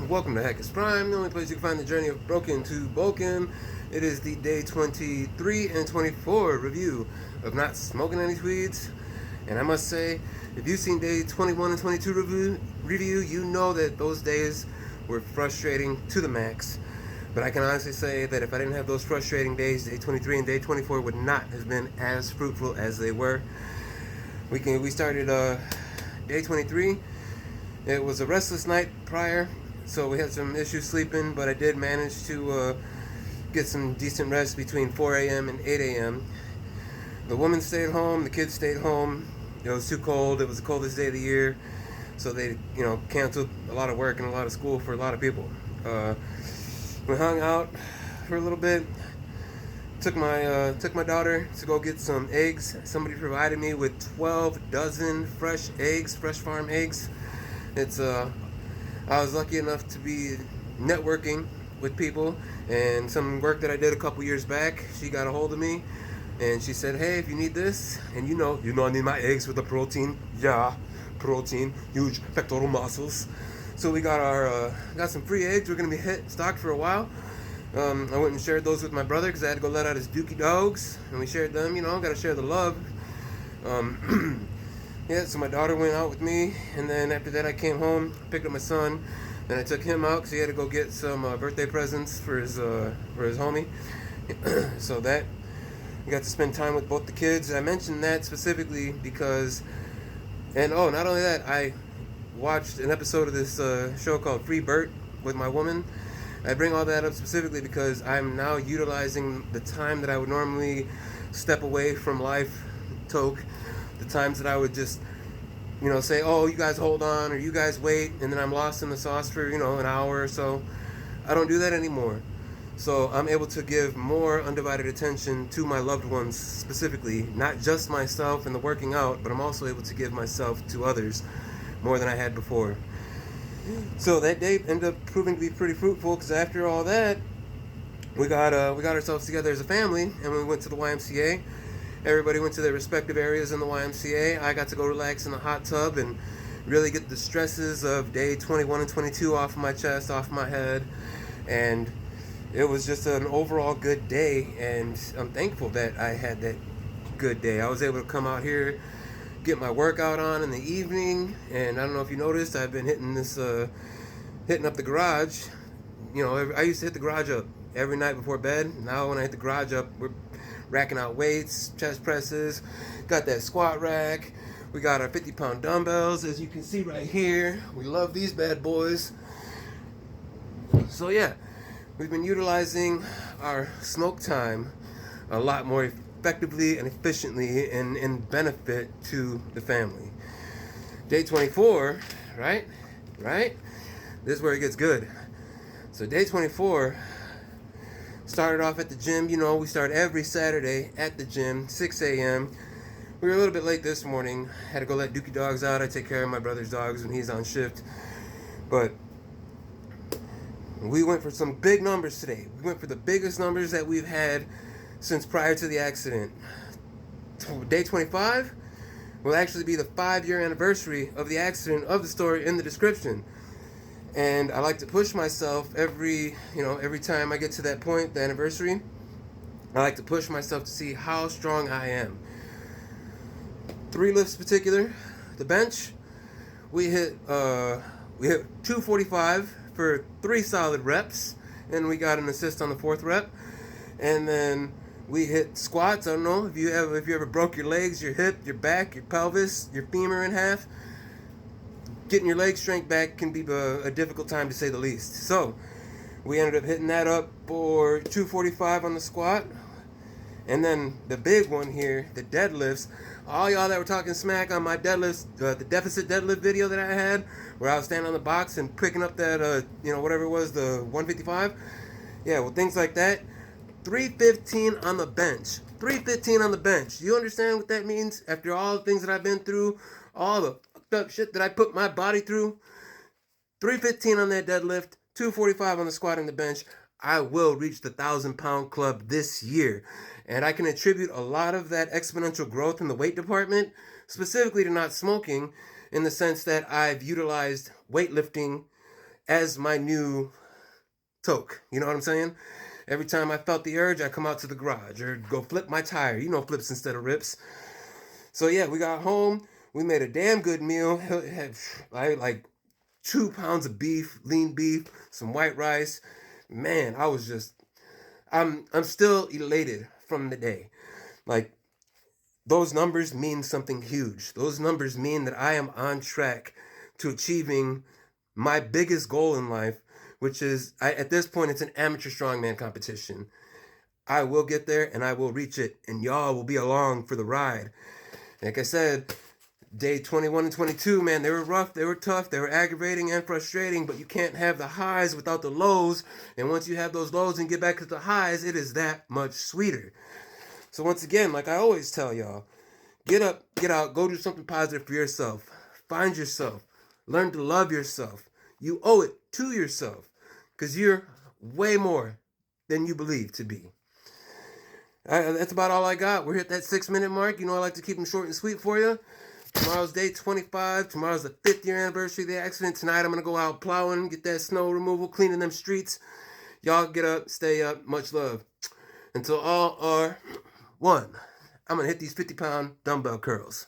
Welcome to Hackers Prime, the only place you can find the journey of broken to Bulkin. It is the day 23 and 24 review of not smoking any tweeds. And I must say, if you've seen day 21 and 22 review, you know that those days were frustrating to the max. But I can honestly say that if I didn't have those frustrating days, day 23 and day 24 would not have been as fruitful as they were. We started day 23. It was a restless night prior, so we had some issues sleeping, but I did manage to get some decent rest between 4 a.m. and 8 a.m. The woman stayed home, the kids stayed home. It was too cold. It was the coldest day of the year, so they, canceled a lot of work and a lot of school for a lot of people. We hung out for a little bit. Took my daughter to go get some eggs. Somebody provided me with 12 dozen fresh eggs, fresh farm eggs. I was lucky enough to be networking with people, and some work that I did a couple years back, she got a hold of me and she said, hey, if you need this, and you know I need my eggs with the protein. Yeah, protein, huge pectoral muscles. So we got some free eggs. We're gonna be stocked for a while. I went and shared those with my brother because I had to go let out his dookie dogs, and we shared them. Gotta share the love. Yeah, so my daughter went out with me, and then after that I came home, picked up my son, then I took him out because he had to go get some birthday presents for his homie. So that, we got to spend time with both the kids. I mentioned that specifically because, not only that, I watched an episode of this show called Free Burt with my woman. I bring all that up specifically because I'm now utilizing the time that I would normally step away from life, the times that I would just, say, oh, you guys hold on, or you guys wait, and then I'm lost in the sauce for, an hour or so. I don't do that anymore. So I'm able to give more undivided attention to my loved ones specifically, not just myself and the working out, but I'm also able to give myself to others more than I had before. So that day ended up proving to be pretty fruitful because after all that, we got ourselves together as a family, and we went to the YMCA. Everybody went to their respective areas in the YMCA. I got to go relax in the hot tub and really get the stresses of day 21 and 22 off my chest, off my head. And it was just an overall good day, and I'm thankful that I had that good day. I was able to come out here, get my workout on in the evening, and I don't know if you noticed, I've been hitting up the garage. I used to hit the garage up every night before bed. Now when I hit the garage up, we're racking out weights, chest presses, got that squat rack, we got our 50-pound dumbbells, as you can see right here. We love these bad boys. So yeah, we've been utilizing our smoke time a lot more effectively and efficiently and in benefit to the family. Day 24, right? This is where it gets good. So day 24, started off at the gym. We start every Saturday at the gym, 6 a.m. We were a little bit late this morning. Had to go let dookie dogs out. I take care of my brother's dogs when he's on shift. But we went for some big numbers today. We went for the biggest numbers that we've had since prior to the accident. Day 25 will actually be the 5-year anniversary of the accident of the story in the description. And I like to push myself every time I get to that point, the anniversary. I like to push myself to see how strong I am. 3 lifts in particular. The bench, we hit 245 for 3 solid reps, and we got an assist on the 4th rep. And then we hit squats. I don't know if you ever broke your legs, your hip, your back, your pelvis, your femur in half. Getting your leg strength back can be a difficult time to say the least. So we ended up hitting that up for 245 on the squat. And then the big one here, the deadlifts. All y'all that were talking smack on my deadlifts, the deficit deadlift video that I had, where I was standing on the box and picking up that, whatever it was, the 155. Yeah, well, things like that. 315 on the bench. 315 on the bench. You understand what that means? After all the things that I've been through, all the fucked up shit that I put my body through, 315 on that deadlift, 245 on the squat and the bench. I will reach the 1,000-pound club this year. And I can attribute a lot of that exponential growth in the weight department, specifically to not smoking, in the sense that I've utilized weightlifting as my new toke. You know what I'm saying? Every time I felt the urge, I come out to the garage or go flip my tire. You know, flips instead of rips. So yeah, we got home. We made a damn good meal. I like 2 pounds of beef, lean beef, some white rice. Man, I'm still elated from the day. Like, those numbers mean something huge. Those numbers mean that I am on track to achieving my biggest goal in life, which is, at this point, it's an amateur strongman competition. I will get there and I will reach it, and y'all will be along for the ride. Like I said, day 21 and 22, man, they were rough, they were tough, they were aggravating and frustrating, but you can't have the highs without the lows. And once you have those lows and get back to the highs, it is that much sweeter. So once again, like I always tell y'all, get up, get out, go do something positive for yourself. Find yourself. Learn to love yourself. You owe it to yourself because you're way more than you believe to be. That's about all I got. We're at that 6-minute mark. You know I like to keep them short and sweet for you. Tomorrow's day 25. Tomorrow's the 5th year anniversary of the accident. Tonight I'm going to go out plowing, get that snow removal, cleaning them streets. Y'all get up, stay up. Much love. Until all are one. I'm going to hit these 50-pound dumbbell curls.